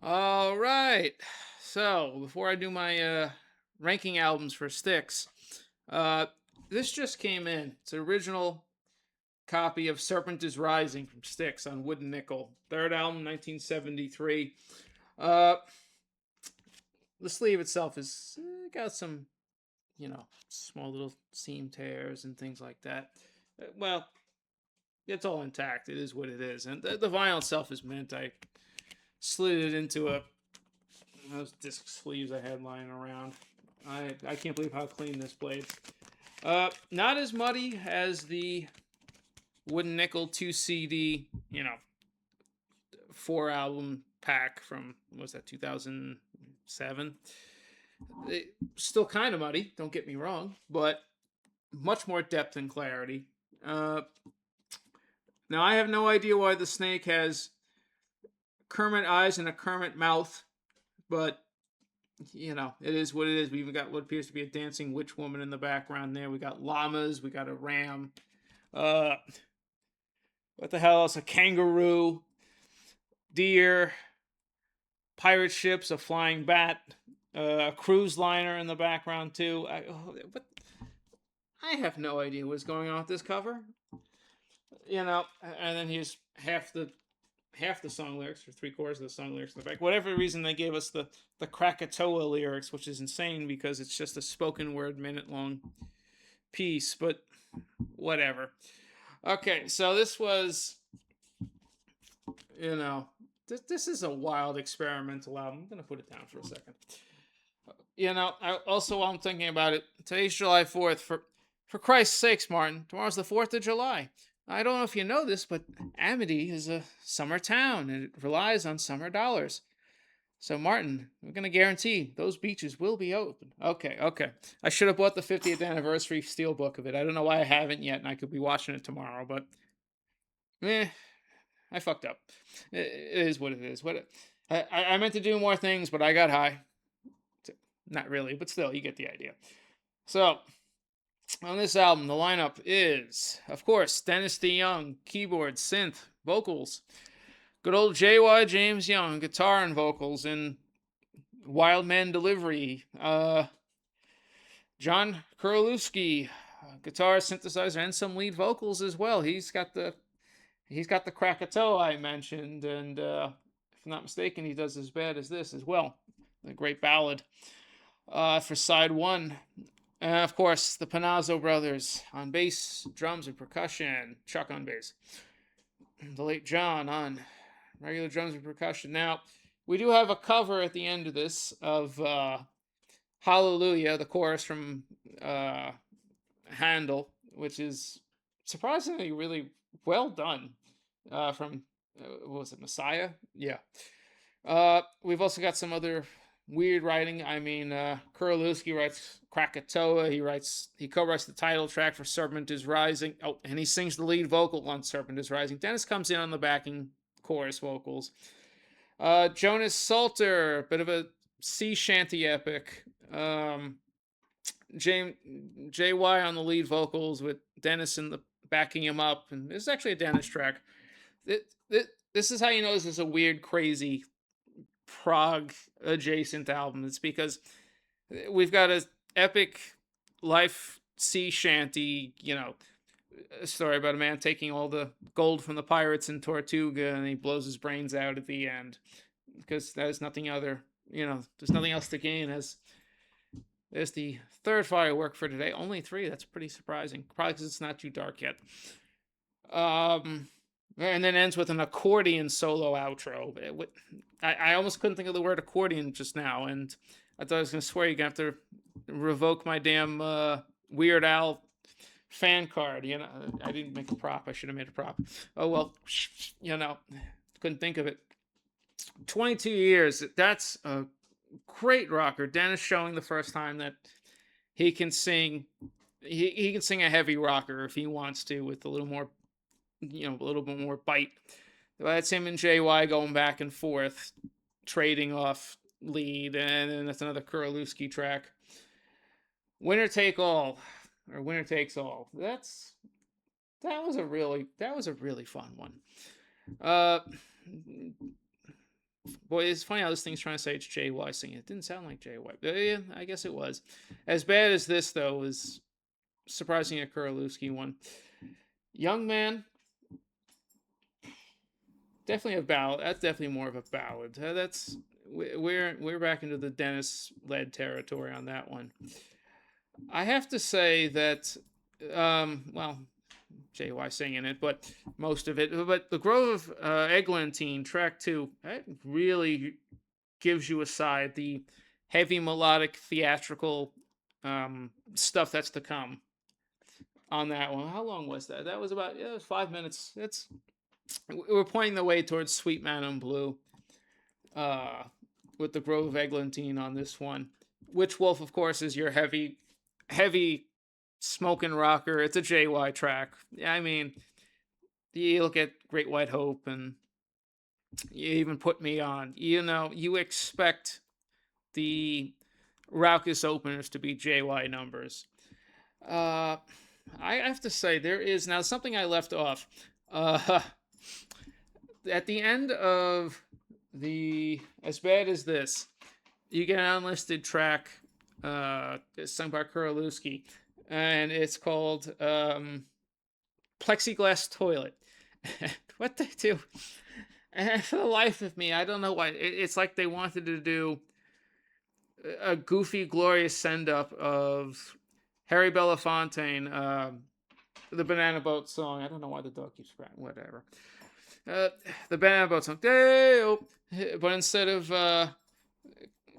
All right. So before I do my ranking albums for Styx, uh, this just came in. It's an original copy of Serpent is Rising from Styx on wooden nickel. Third album, 1973. Uh, the sleeve itself is got some, small little seam tears and things like that. Well, it's all intact. It is what it is. And the vinyl itself is mint. I slid it into those disc sleeves I had lying around. I can't believe how clean this blade. Not as muddy as the wooden nickel 2 CD, 4 album pack from what was that 2007. Still kind of muddy. Don't get me wrong, but much more depth and clarity. Uh, Now I have no idea why the snake has Kermit eyes and a Kermit mouth, but it is what it is. We even got what appears to be a dancing witch woman in the background there. We got llamas, we got a ram. Uh what the hell else? A kangaroo, deer, pirate ships, a flying bat, a cruise liner in the background too. But I have no idea what's going on with this cover. And then here's half the song lyrics or 3/4 of the song lyrics in the back. Whatever reason they gave us the Krakatoa lyrics, which is insane because it's just a spoken word minute long piece, but whatever. Okay, so this was, this is a wild experimental album. I'm gonna put it down for a second. I also while I'm thinking about it, today's July 4th. For Christ's sakes, Martin, tomorrow's the 4th of July. I don't know if you know this, but Amity is a summer town and it relies on summer dollars. So, Martin, we're going to guarantee those beaches will be open. Okay, okay. I should have bought the 50th anniversary steelbook of it. I don't know why I haven't yet, and I could be watching it tomorrow, but I fucked up. It is what it is. I meant to do more things, but I got high. Not really, but still, you get the idea. So, on this album, the lineup is, of course, Dennis DeYoung, keyboard, synth, vocals. Good old J.Y. James Young, guitar and vocals, and Wildman delivery. John Kurlewski, guitar, synthesizer, and some lead vocals as well. He's got the Krakatoa I mentioned, and if I'm not mistaken, he does as bad as this as well. A great ballad for side one. And of course, the Panazzo brothers on bass, drums, and percussion. Chuck on bass. The late John on regular drums and percussion. Now, we do have a cover at the end of this of Hallelujah, the chorus from uh, Handel, which is surprisingly really well done from, what was it, Messiah? Yeah. We've also got some other weird writing. I mean, Kurlewski writes Krakatoa. He co-writes the title track for Serpent is Rising. Oh, and he sings the lead vocal on Serpent is Rising. Dennis comes in on the backing chorus vocals. Jonas Salter, bit of a sea shanty epic. James JY on the lead vocals with Dennis in the backing him up, and it's actually a Dennis track. This is how you know this is a weird, crazy prog adjacent album. It's because we've got a epic life sea shanty, a story about a man taking all the gold from the pirates in Tortuga and he blows his brains out at the end because there's nothing other, there's nothing else to gain. As there's the third firework for today, only three. That's pretty surprising, probably because it's not too dark yet. And then ends with an accordion solo outro. I almost couldn't think of the word accordion just now, and I thought I was going to swear you're going to have to revoke my damn Weird Al fan card. I didn't make a prop. I should have made a prop. Oh well, couldn't think of it. 22 years. That's a great rocker. Dennis showing the first time that he can sing. He can sing a heavy rocker if he wants to, with a little more, a little bit more bite. That's him and JY going back and forth, trading off lead, and then that's another Kurlewski track. Winner take all, or winner takes all. That was a really fun one. Uh, Boy, it's funny how this thing's trying to say it's JY singing. It didn't sound like JY. But yeah, I guess it was. As bad as this, though, was surprising a Kuralewski one. Young Man, definitely a ballad. That's definitely more of a ballad. That's we're back into the Dennis led territory on that one. I have to say that, well, JY singing it, but most of it. But the Grove of Eglantine, track two, that really gives you a side. The heavy melodic theatrical stuff that's to come on that one. How long was that? That was about, yeah, it was 5 minutes. We're pointing the way towards Sweet Man in Blue, uh, with the Grove of Eglantine on this one. Witch Wolf, of course, is your heavy smoking rocker. It's a JY track. I mean, you look at Great White Hope, and you even put me on. You expect the raucous openers to be JY numbers. Uh, I have to say, there is now something I left off. Uh, at the end of the As Bad as This, you get an unlisted track sung by Kuralewski, and it's called Plexiglass Toilet. What they do, and for the life of me, I don't know why. It's like they wanted to do a goofy, glorious send up of Harry Belafonte, the Banana Boat song. I don't know why the dog keeps crying. Whatever. The Banana Boat song. Hey-o. But instead of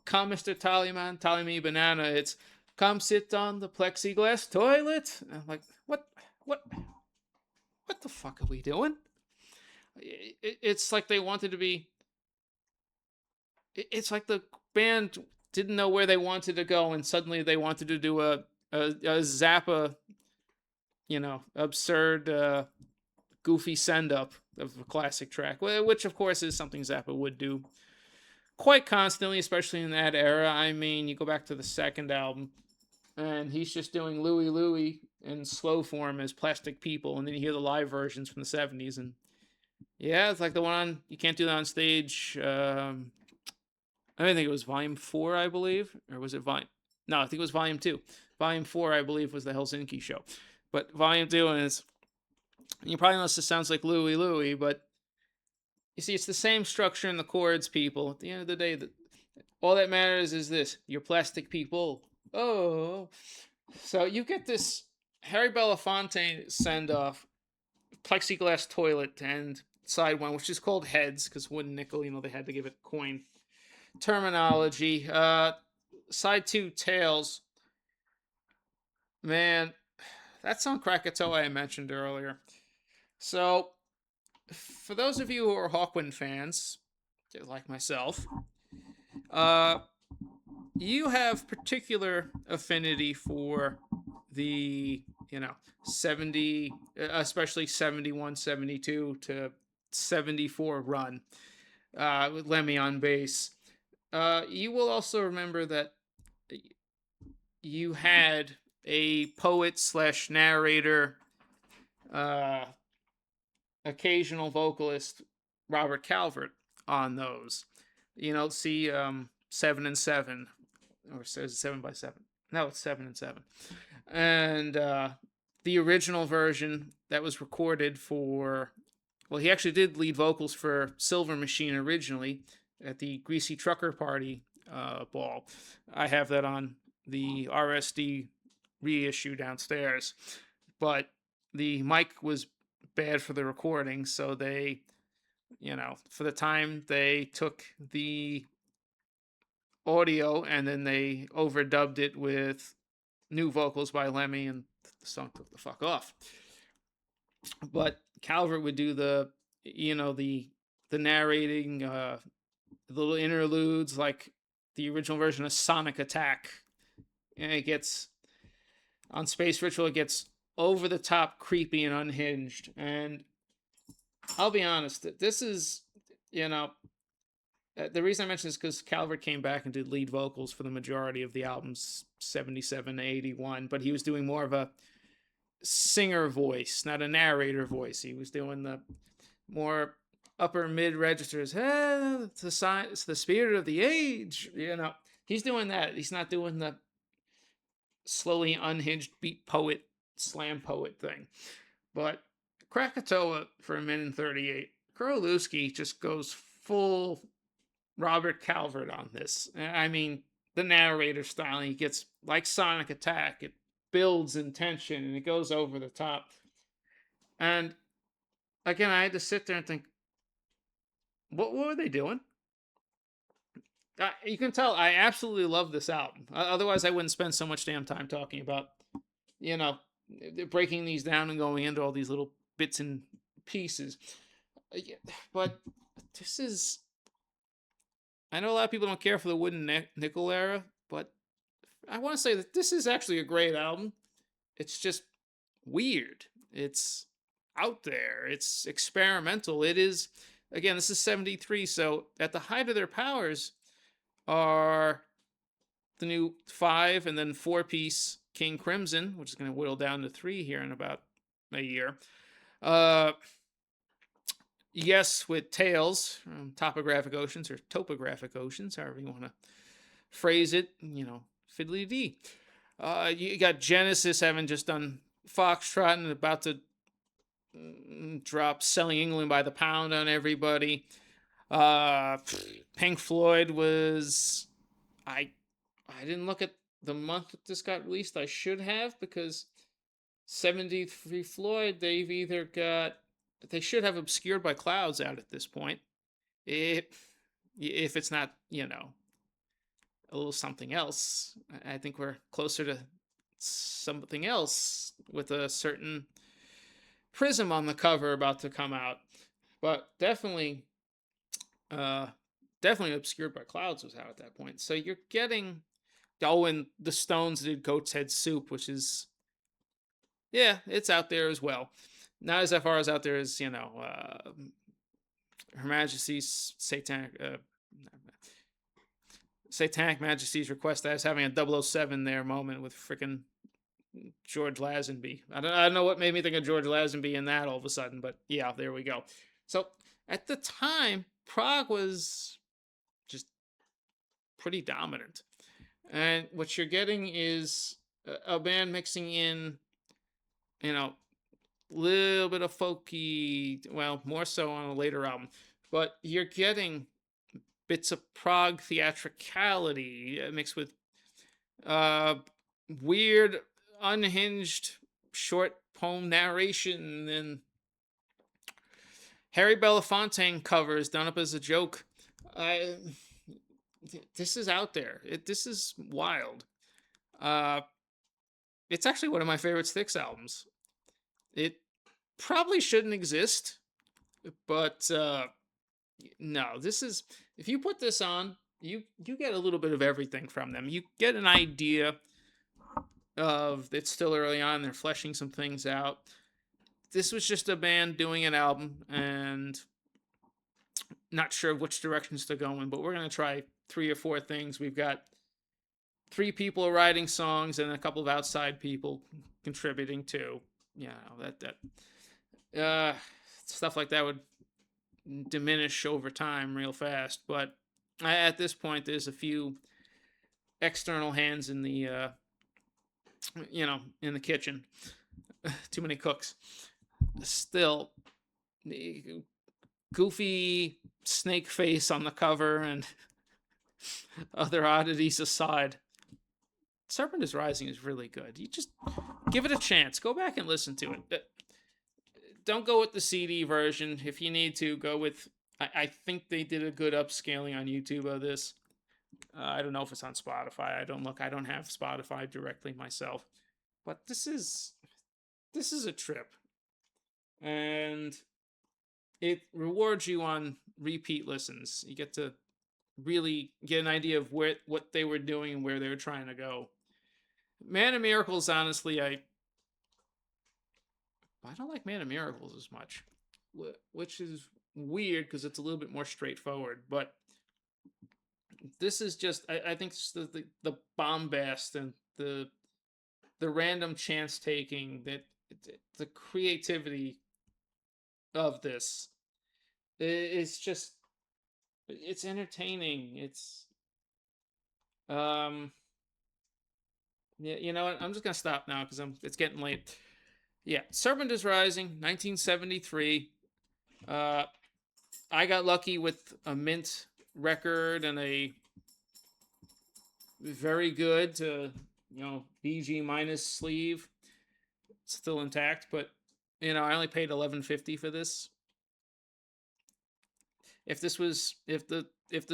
come, Mr. Tallyman, tally me banana, it's come sit on the plexiglass toilet. And I'm like, what, what the fuck are we doing? It's like they wanted to be. It's like the band didn't know where they wanted to go, and suddenly they wanted to do a Zappa, absurd, goofy send up of a classic track, which of course is something Zappa would do quite constantly, especially in that era. I mean, you go back to the second album, and he's just doing Louie Louie in slow form as Plastic People, and then you hear the live versions from the 70s, and yeah, it's like the one on You Can't Do That on Stage. I think it was Volume 4, I believe, or was it Volume? No, I think it was Volume 2. Volume 4, I believe, was the Helsinki show, but Volume 2 is. You probably notice it sounds like Louie Louie, but you see, it's the same structure in the chords, people. At the end of the day, all that matters is this: you're Plastic People. Oh, so you get this Harry Belafonte send off, Plexiglass Toilet, and side one, which is called Heads, because wooden nickel, they had to give it coin terminology. Side two, Tails. Man, that's on Krakatoa I mentioned earlier. So, for those of you who are Hawkwind fans, like myself, uh, you have particular affinity for the 70, especially 71, 72 to 74 run, with Lemmy on bass. You will also remember that you had a poet slash narrator, occasional vocalist, Robert Calvert, on those. See 7 and 7, or says 7 by 7. No, it's 7 and 7. And the original version that was recorded for, well, he actually did lead vocals for Silver Machine originally at the Greasy Trucker Party ball. I have that on the RSD reissue downstairs. But the mic was bad for the recording, so they, for the time, they took the audio and then they overdubbed it with new vocals by Lemmy, and the song took the fuck off. But Calvert would do the narrating, the little interludes, like the original version of Sonic Attack. And it gets, on Space Ritual, it gets over the top, creepy, and unhinged. And I'll be honest, this is, the reason I mention this is because Calvert came back and did lead vocals for the majority of the albums, 77 to 81, but he was doing more of a singer voice, not a narrator voice. He was doing the more upper mid registers. It's the sign. It's the spirit of the age. He's doing that. He's not doing the slowly unhinged beat poet, slam poet thing. But Krakatoa for a minute and 38. Kurolewski just goes full Robert Calvert on this. I mean, the narrator style, he gets like Sonic Attack. It builds in tension and it goes over the top. And again, I had to sit there and think, what were they doing? You can tell I absolutely love this album. Otherwise, I wouldn't spend so much damn time talking about, you know, breaking these down and going into all these little bits and pieces. But this is. I know a lot of people don't care for the wooden nickel era, but I want to say that this is actually a great album. It's just weird. It's out there. It's experimental. It is, again, this is 73, so at the height of their powers are the new 5 and then 4-piece King Crimson, which is going to whittle down to 3 here in about a year. Yes, with Tails, Topographic Oceans, or Topographic Oceans, however you want to phrase it, fiddly dee. You got Genesis having just done Foxtrot and about to drop Selling England by the Pound on everybody. Pink Floyd was. I didn't look at the month that this got released. I should have, because 73 Floyd, they should have Obscured by Clouds out at this point. If it's not, a little something else, I think we're closer to something else with a certain prism on the cover about to come out. But definitely Obscured by Clouds was out at that point. So you're getting, and the Stones did Goat's Head Soup, which is, it's out there as well. Not as far as out there as, Her Majesty's Satanic Majesty's Request. I was having a 007 there moment with freaking George Lazenby. I don't know what made me think of George Lazenby in that all of a sudden, but yeah, there we go. So at the time, prog was just pretty dominant. And what you're getting is a band mixing in, little bit of folky, well, more so on a later album, but you're getting bits of prog theatricality mixed with weird, unhinged short poem narration and Harry Belafonte covers done up as a joke. This is out there. This is wild. It's actually one of my favorite Styx albums. It probably shouldn't exist, but no, this is, if you put this on, you get a little bit of everything from them. You get an idea of, it's still early on, they're fleshing some things out. This was just a band doing an album and not sure which directions to go in, but we're going to try 3 or 4 things. We've got 3 people writing songs and a couple of outside people contributing too. Stuff like that would diminish over time real fast. But at this point, there's a few external hands in the, in the kitchen. Too many cooks. Still, the goofy snake face on the cover and other oddities aside, Serpent is Rising is really good. You just give it a chance. Go back and listen to it. Don't go with the CD version. If you need to, go with... I think they did a good upscaling on YouTube of this. I don't know if it's on Spotify. I don't have Spotify directly myself. But this is a trip. And it rewards you on repeat listens. You get to really get an idea of what they were doing and where they were trying to go. Man of Miracles, honestly, I don't like Man of Miracles as much, which is weird because it's a little bit more straightforward. But this is just, I think it's the bombast and the random chance taking, that the creativity of this It's just it's entertaining. It's um yeah, you know what? I'm just gonna stop now because it's getting late. Yeah, Serpent is Rising, 1973. Uh, I got lucky with a mint record and a very good to BG minus sleeve, still intact, but I only paid 11.50 for this. If this was if the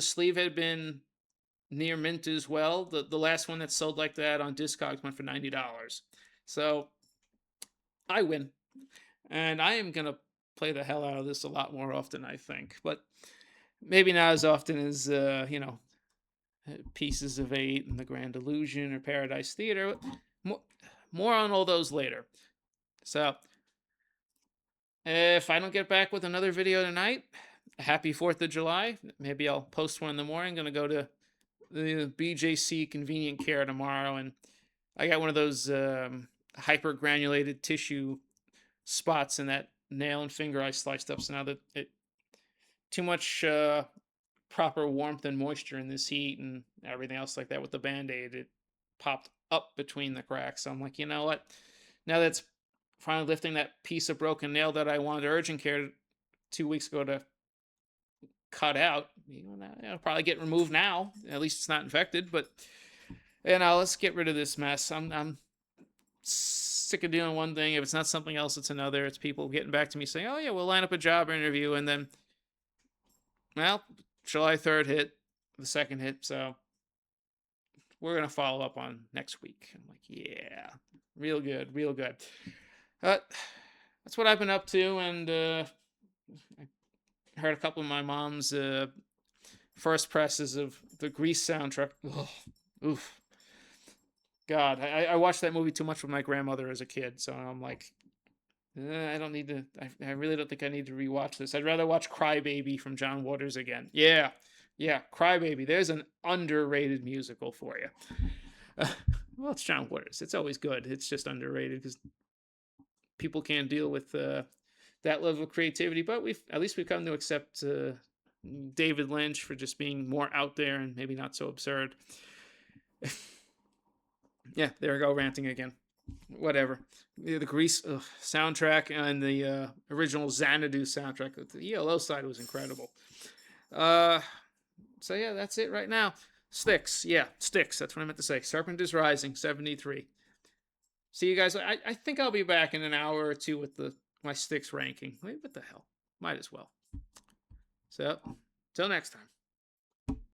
sleeve had been near mint as well, the last one that sold like that on Discogs went for $90. So I win, and I am gonna play the hell out of this a lot more often, I think, but maybe not as often as Pieces of Eight and The Grand Illusion or Paradise Theater. More, more on all those later. So if I don't get back with another video tonight, happy 4th of July. Maybe I'll post one in the morning. I'm going to go to the BJC Convenient Care tomorrow, and I got one of those hyper granulated tissue spots in that nail and finger I sliced up. So now that too much proper warmth and moisture in this heat and everything else like that with the band-aid, it popped up between the cracks. So I'm like, you know what? Now that's finally lifting that piece of broken nail that I wanted urgent care 2 weeks ago to cut out. It'll probably get removed now. At least it's not infected. But let's get rid of this mess. I'm sick of doing one thing. If it's not something else, it's another. It's people getting back to me saying, "Oh yeah, we'll line up a job interview," and then, well, July 3rd hit, the second hit, so we're gonna follow up on next week. I'm like, yeah, real good, real good. That's what I've been up to, and I heard a couple of my mom's first presses of the Grease soundtrack. Ugh, oof. God, I watched that movie too much with my grandmother as a kid, so I'm like, I don't need to. I really don't think I need to rewatch this. I'd rather watch Crybaby from John Waters again. Yeah, Crybaby. There's an underrated musical for you. Well, it's John Waters. It's always good. It's just underrated because people can't deal with that level of creativity. But at least we've come to accept David Lynch for just being more out there and maybe not so absurd. Yeah, there I go, ranting again. Whatever. The Grease soundtrack and the original Xanadu soundtrack. The ELO side was incredible. So yeah, that's it right now. Styx. Yeah, Styx. That's what I meant to say. Serpent is Rising, 73. See you guys. I think I'll be back in an hour or two with my Styx ranking. Wait, what the hell? Might as well. So, till next time.